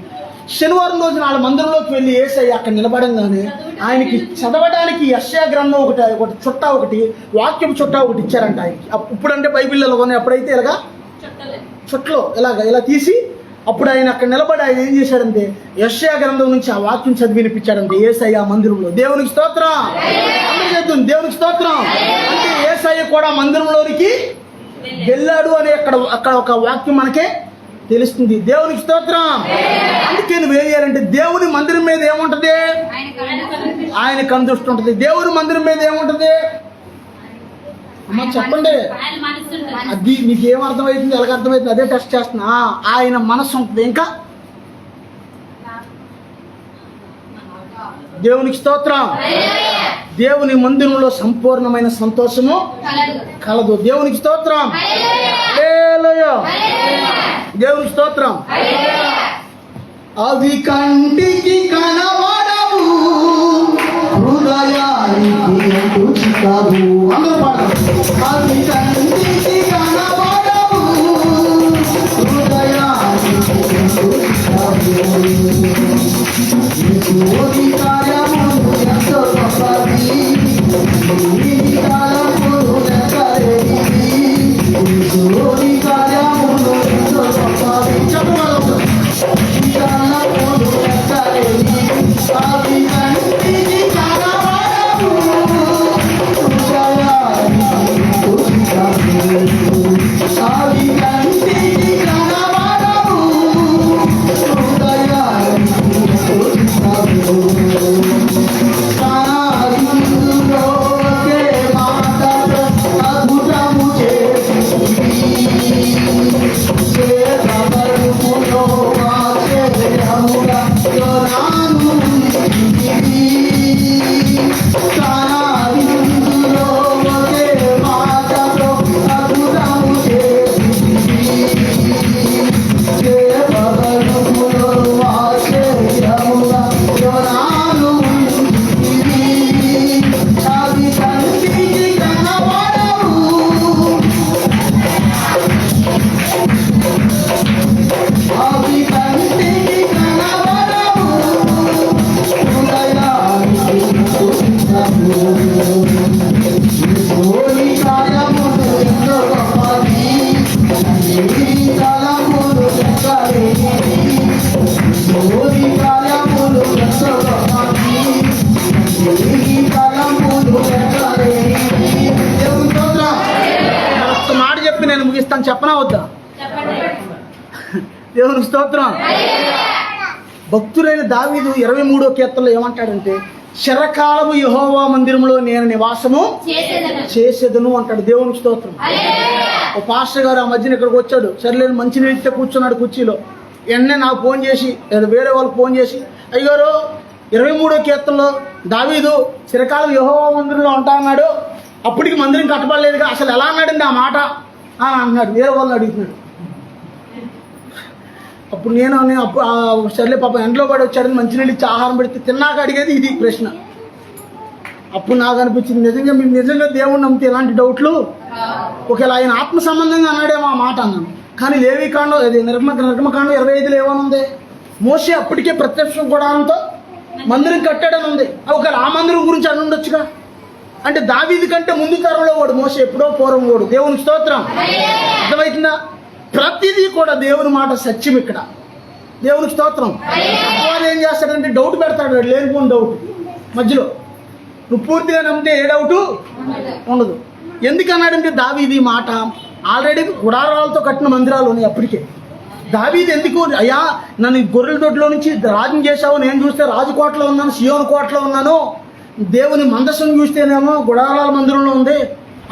శనివారం రోజున వాళ్ళ మందిరంలోకి వెళ్ళి యేసయ్య అక్కడ నిలబడంగానే ఆయనకి చదవడానికి యెషయా గ్రంథం ఒకటి చుట్టా, ఒకటి వాక్యం చుట్టా ఒకటి ఇచ్చారంట ఆయనకి. ఇప్పుడంటే బైబిల్లో కొన్ని, అప్పుడైతే ఇలాగా చుట్టలో ఇలా తీసి అప్పుడు ఆయన అక్కడ నిలబడి ఆయన ఏం చేశాడంటే యెషయా గ్రంథం నుంచి ఆ వాక్యం చదివి వినిపించాడంటే యేసయ్య మందిరంలో. దేవునికి స్తోత్రం. అందరూ దేవునికి స్తోత్రం. అంటే యేసయ్య కూడా మందిరంలోనికి వెళ్ళాడు అని అక్కడ ఒక వాక్యం మనకే తెలుస్తుంది. దేవునికి స్తోత్రం. అందుకే నువ్వు ఏం చేయాలంటే దేవుని మందిరం మీద ఏముంటది? ఆయన కనుదృష్టి ఉంటుంది. దేవుని మందిరం మీద ఏముంటది అమ్మా చెప్పండి. అది మీకు ఏం అర్థమవుతుంది, ఎలాగ అర్థమవుతుంది అదే టెస్ట్ చేస్తున్నా. ఆయన మనస్సు ఉంటుంది. ఇంకా దేవునికి స్తోత్రం. దేవుని మందిరంలో సంపూర్ణమైన సంతోషము కలదు. దేవునికి స్తోత్రం. హల్లెలూయా. దేవునికి స్తోత్రం. అవి కంటికి కనబడవు, హృదయానికి రుచికవు. అందరూ పాడండి. అవి కంటికి కనబడవు, హృదయానికి రుచికవు. యేసుని కార్యములు ఎంతో గొప్పవి, నీ కార్యములు లెక్కలేనివి. యేసుని కార్యములు ఎంతో గొప్పవి. చెప్పగలరు. నీ కార్యములు లెక్కలేనివి. అవి కంటికి కనబడవు, హృదయానికి రుచికవు. అవి కంటికి కనబడవు, హృదయానికి రుచికవు. చెప్పనా వద్దా? దేవునికి స్తోత్రం. భక్తుడైన దావీదు 23వ కీర్తనలో ఏమంటాడంటే చిరకాలము యెహోవా మందిరంలో నేను నివాసము చేసేదను అంటాడు. దేవునికి స్తోత్రం. ఓ పాస్టర్ గారు ఆ మధ్యన ఇక్కడికి వచ్చాడు, సర్లేని మంచి నీటితో కూర్చున్నాడు కుర్చీలో. వెంటనే నాకు ఫోన్ చేసి లేదా వేరే వాళ్ళకి ఫోన్ చేసి, అయ్యారు 23వ కీర్తనలో దావీదు చిరకాలం యెహోవా మందిరంలో ఉంటా అన్నాడు, అప్పటికి మందిరం కట్టబడలేదుగా, అసలు ఎలా అన్నాడండి ఆ మాట అని అంటున్నాడు. వేరే వాళ్ళని అడుగుతున్నాడు. అప్పుడు నేను సర్లే పాపం ఎండలో పడి వచ్చాడని మంచినీళ్ళు ఇచ్చి ఆహారం పెడితే తిన్నాక అడిగేది ఇది ప్రశ్న. అప్పుడు నాకు అనిపించింది, నిజంగా మీరు నిజంగా దేవుణ్ణి నమ్మితే ఎలాంటి డౌట్లు, ఒకవేళ ఆయన ఆత్మ సంబంధంగా అన్నాడేమో ఆ మాట అన్నాను. కానీ లేవికాండం అది నిర్గమకాండం 25లో ఏమనుంది, మోషే అప్పటికే ప్రత్యక్ష గుడారంతో మందిరం కట్టాడని ఉంది. ఒకవేళ ఆ మందిరం గురించి అని ఉండొచ్చుగా. అంటే దావీదు కంటే ముందు తరంలో వాడు మోషే, ఎప్పుడో పూర్వం వాడు. దేవుని స్తోత్రం. అర్థమవుతుందా? ప్రతిదీ కూడా దేవుని మాట సత్యం. ఇక్కడ దేవుని స్తోత్రం. వాడు ఏం చేస్తాడంటే డౌట్ పెడతాడు, లేనిపోని డౌట్ మధ్యలో. నువ్వు పూర్తిగా నమ్మితే ఏ డౌటు ఉండదు. ఎందుకన్నాడంటే దావీదు ఈ మాట, ఆల్రెడీ గుడారాలతో కట్టిన మందిరాలు ఉన్నాయి అప్పటికే. దావీదు ఎందుకు, అయ్యా నన్ను గొర్రెల దొడ్లో నుంచి రాజుని చేశావు, నేను చూస్తే రాజుకోటలో ఉన్నాను, సియోను కోటలో ఉన్నాను, దేవుని మందస్సును చూస్తేనేమో గుడారాల మందిరంలో ఉంది.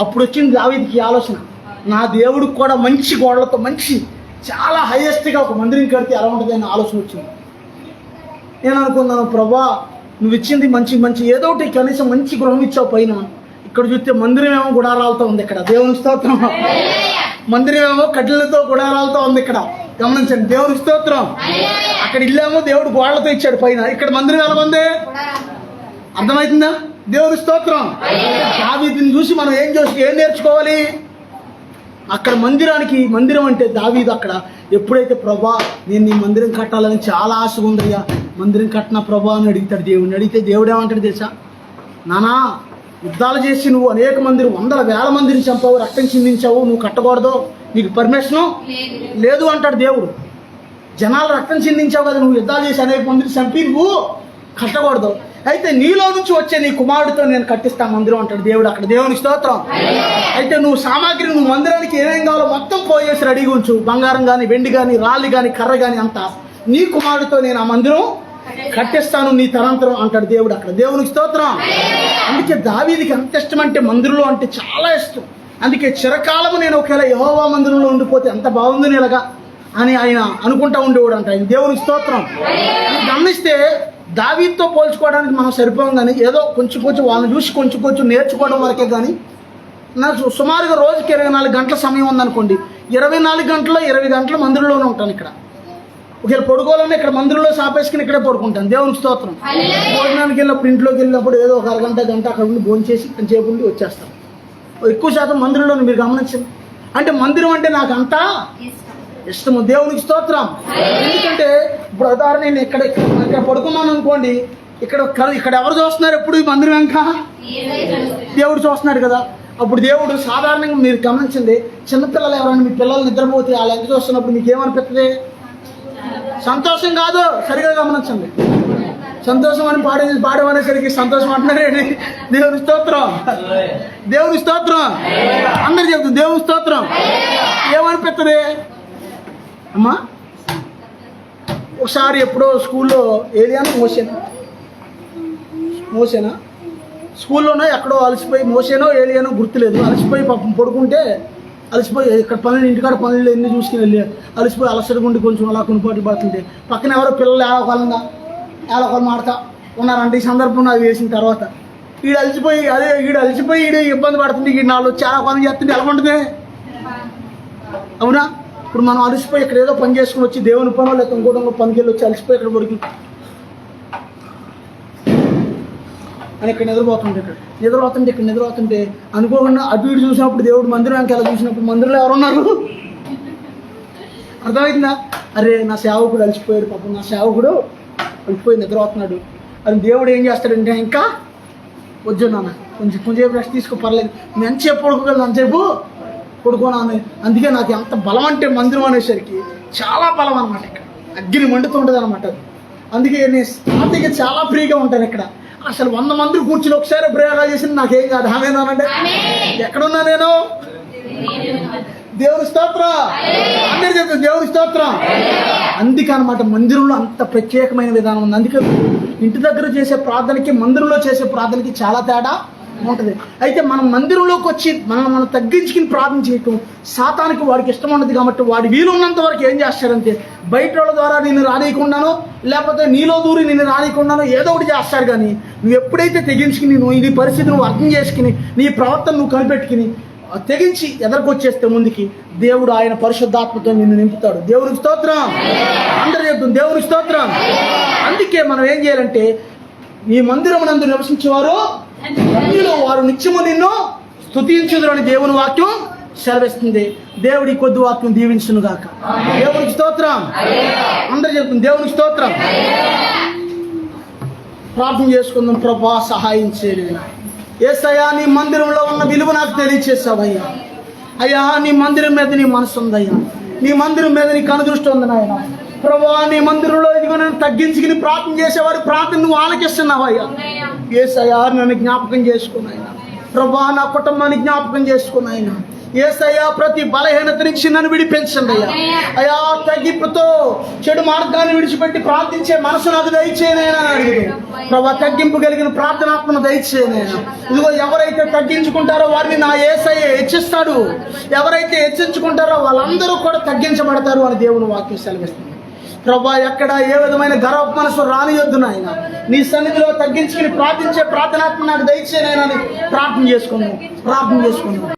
అప్పుడు వచ్చింది దావీదుకి ఆలోచన, నా దేవుడికి కూడా మంచి గోడలతో మంచి చాలా హైయెస్ట్గా ఒక మందిరం కడితే ఎలా ఉంటుంది అని ఆలోచన వచ్చింది. నేను అనుకున్నాను, ప్రభా నువ్వు ఇచ్చింది మంచి మంచి ఏదో ఒకటి కనీసం మంచి గృహం ఇచ్చావు పైన. ఇక్కడ చూస్తే మందిరం ఏమో గుడారాలతో ఉంది. ఇక్కడ దేవుని స్తోత్రం. మందిరం ఏమో కట్టెలతో గుడారాలతో ఉంది. ఇక్కడ గమనించండి, దేవుని స్తోత్రం. అక్కడ ఇల్లేమో దేవుడు గోడలతో ఇచ్చాడు పైన, ఇక్కడ మందిరం ఎలా ఉంది? అర్థమవుతుందా? దేవుని స్తోత్రం. దావీదుని చూసి మనం ఏం నేర్చుకోవాలి? అక్కడ మందిరం అంటే దావీదు అక్కడ ఎప్పుడైతే ప్రభా నేను నీ మందిరం కట్టాలని చాలా ఆశ ఉందయ్యా, మందిరం కట్టిన ప్రభా అని అడుగుతాడు దేవుడిని. అడిగితే దేవుడు ఏమంటాడు తెలుసా, నానా యుద్ధాలు చేసి నువ్వు అనేక మందిని, వందల వేల మందిని చంపావు, రక్తం చిందించావు, నువ్వు కట్టకూడదు, నీకు పర్మిషను లేదు అంటాడు దేవుడు. జనాలు రక్తం చిందించావు కదా, నువ్వు యుద్ధాలు చేసి అనేక మందిని చంపి నువ్వు కట్టకూడదు, అయితే నీలో నుంచి వచ్చే నీ కుమారుడితో నేను కట్టిస్తాను మందిరం అంటాడు దేవుడు. అక్కడ దేవుని స్తోత్రం. అయితే నువ్వు సామాగ్రి, నువ్వు మందిరానికి ఏమేం కావాలో మొత్తం పోయేసి రెడీగా ఉంచు, బంగారం కానీ వెండి కానీ రాళ్ళు కానీ కర్ర కానీ అంతా, నీ కుమారుడితో నేను ఆ మందిరం కట్టిస్తాను నీ తరంతరం అంటాడు దేవుడు. అక్కడ దేవునికి స్తోత్రం. అందుకే దావీదుకి ఎంత ఇష్టం అంటే మందిరంలో అంటే చాలా ఇష్టం. అందుకే చిరకాలము నేను ఒకవేళ యెహోవా మందిరంలో ఉండిపోతే ఎంత బాగుంది ఇలాగా అని ఆయన అనుకుంటా ఉండేవాడు అంట. ఆయన దేవునికి స్తోత్రం. గమనిస్తే దావీదుతో పోల్చుకోవడానికి మనం సరిపోం, కానీ ఏదో కొంచెం వాళ్ళని చూసి కొంచెం నేర్చుకోవడం వరకే. కానీ నాకు సుమారుగా రోజుకి 24 గంటల సమయం ఉందనుకోండి, 24 గంటల్లో 20 గంటలు మందిరంలోనే ఉంటాను. ఇక్కడ ఒకవేళ పడుకోవాలన్నా ఇక్కడ మందిరంలో సాపేసుకుని ఇక్కడే పడుకుంటాను. దేవునికి స్తోత్రం. భోజనానికి వెళ్ళినప్పుడు, ఇంట్లోకి వెళ్ళినప్పుడు ఏదో ఒక అరగంట గంట అక్కడ ఉండి భోజనం చేసి కొంచెంసేపు ఉండి వచ్చేస్తాను. ఎక్కువ శాతం మందిరంలోనే. మీరు గమనించండి, అంటే మందిరం అంటే నాకు అంతా ఇష్టము. దేవునికి స్తోత్రం. ఎందుకంటే ఇప్పుడు ఉదాహరణ నేను ఇక్కడ పడుకున్నాను అనుకోండి, ఇక్కడ ఎవరు చూస్తున్నారు? ఎప్పుడు ఈ మందిరం వెంక దేవుడు చూస్తున్నాడు కదా. అప్పుడు దేవుడు సాధారణంగా మీరు గమనించండి, చిన్నపిల్లలు ఎవరైనా మీ పిల్లలు నిద్రపోతే వాళ్ళు ఎంత చూస్తున్నప్పుడు మీకు ఏమనిపిస్తుంది? సంతోషం కాదు. సరిగా గమనించండి, సంతోషం అని పాడేసరికి సంతోషం అంటున్నారేంటి? దేవుని స్తోత్రం, దేవుని స్తోత్రం. అందరు చెప్తుంది దేవుని స్తోత్రం. ఏమనిపిస్తుంది అమ్మా? ఒకసారి ఎప్పుడో స్కూల్లో ఏలియానా మోసేనా స్కూల్లోనో ఎక్కడో అలసిపోయి, మోసేనో ఏలియానో గుర్తులేదు, అలసిపోయి పాపం పడుకుంటే, అలసిపోయి ఇక్కడ పనులు ఇంటికాడ పనులు ఎన్ని చూసుకుని వెళ్ళి అలసిపోయి అలసటగుండి కొంచెం అలా కొనుపాట్లు పడుతుంటే పక్కన ఎవరో పిల్లలు ఏలకాలం ఆడతా ఉన్నారంటే ఈ సందర్భం నాకు వేసిన తర్వాత వీడు అలసిపోయి ఇబ్బంది పడుతుంది, వీడు నాలో చాలా పనులు చేస్తుంటే ఎలా ఉంటుంది? అవునా? ఇప్పుడు మనం అలసిపోయి ఇక్కడ ఏదో పని చేసుకుని వచ్చి దేవుని పనులు లేక ఇంకోటి పనికి వెళ్ళి వచ్చి అలసిపోయి ఇక్కడ వరకు అని ఇక్కడ నిద్రపోతుంటే అనుకోకుండా అటు ఇటు చూసినప్పుడు దేవుడు మందిరం వెనకాల చూసినప్పుడు మందిరంలో ఎవరున్నారు? అర్థమవుతుందా? అరే నా సేవకుడు అలసిపోయాడు, పాపం నా సేవకుడు అలసిపోయి నిద్రపోతున్నాడు అని దేవుడు ఏం చేస్తాడంటే, ఇంకా వద్దు నాన్న కొంచెంసేపు రెస్ట్ తీసుకో, పర్లేదు, నేను ఎంతసేపు పడుకోగలను అంతసేపు పడుకోనాను. అందుకే నాకు ఎంత బలం అంటే మందిరం అనేసరికి చాలా బలం అనమాట. ఇక్కడ అగ్ని మండుతుంటుంది అనమాట. అందుకే నేను స్టార్టింగ్ చాలా ఫ్రీగా ఉంటాను. ఇక్కడ అసలు 100 మంది కూర్చుని ఒకసారి ప్రయోగాలు చేసింది నాకేం కాదు. ఆమెనానంటే ఎక్కడున్నా నేను? దేవుని స్తోత్రం. అందరు చెప్తాను దేవుని స్తోత్రం. అందుకనమాట మందిరంలో అంత ప్రత్యేకమైన విధానం ఉంది. అందుకే ఇంటి దగ్గర చేసే ప్రార్థనకి మందిరంలో చేసే ప్రార్థనకి చాలా తేడా ఉంటుంది. అయితే మనం మందిరంలోకి వచ్చి మనం తగ్గించుకుని ప్రార్థన చేయటం సాతానికి వాడికి ఇష్టం ఉండదు. కాబట్టి వాడి వీలున్నంత వరకు ఏం చేస్తారంటే బయట వాళ్ళ ద్వారా నిన్ను రానియకుండానో లేకపోతే నీలో దూరి నిన్ను రానియకుండానో ఏదో ఒకటి చేస్తారు. కానీ నువ్వు ఎప్పుడైతే తెగించుకుని నువ్వు ఇది పరిస్థితి నువ్వు అర్థం చేసుకుని నీ ప్రవర్తన నువ్వు కనిపెట్టుకుని తెగించి ఎదరికొచ్చేస్తే ముందుకి దేవుడు ఆయన పరిశుద్ధాత్మతో నిన్ను నింపుతాడు. దేవునికి స్తోత్రం. అందరూ చెప్తుంది దేవునికి స్తోత్రం. అందుకే మనం ఏం చేయాలంటే ఈ మందిరమునందు నివసించేవారు ధన్యులు, వారు నిత్యము నిన్ను స్తుతించుదురని దేవుని వాక్యం సెలవిస్తుంది. దేవుడి కొద్ది వాక్యం దీవించును గాక. దేవునికి స్తోత్రం. అందరూ చెప్తుంది దేవునికి స్తోత్రం. ప్రార్థన చేసుకుందాం. ప్రభా సహాయం చేయలేదు. యేసయ్యా నీ మందిరంలో ఉన్న విలువ నాకు తెలియచేసావయ్యా. అయ్యా నీ మందిరం మీద నీ మనసు ఉందయ్యా. నీ మందిరం మీద నీ కనుదృష్టి ఉంది నాయన. ప్రభా నీ మందిరంలో ఇదిగో నన్ను తగ్గించుకుని ప్రార్థన చేసేవారు ప్రార్థన నువ్వు ఆలకిస్తున్నావయ్యా. యేసయ్యా నన్ను జ్ఞాపకం చేసుకున్నాయన. ప్రభా నా కుటుంబాన్ని జ్ఞాపకం చేసుకున్నాయన. యేసయ్యా ప్రతి బలహీనత నుంచి నన్ను విడిపించండి అయ్యా. అయ్యా తగ్గింపుతో చెడు మార్గాన్ని విడిచిపెట్టి ప్రార్థించే మనసు నాకు దయచేయనైనా అడుగుదు. ప్రభా తగ్గింపు కలిగిన ప్రార్థనాత్మను దయచేయనైనా. ఇదిగో ఎవరైతే తగ్గించుకుంటారో వారిని నా యేసయ్య హెచ్చిస్తాడు. ఎవరైతే హెచ్చించుకుంటారో వాళ్ళందరూ కూడా తగ్గించబడతారు అని దేవుని వాక్యం సెలవిస్తుంది. ప్రభా ఎక్కడ ఏ విధమైన గర్వ మనసు రానియొద్దు నాయన. నీ సన్నిధిలో తగ్గించుకుని ప్రార్థించే ప్రార్థనాత్మ నాకు దయచేయనైనా ప్రార్థన చేసుకున్నాను.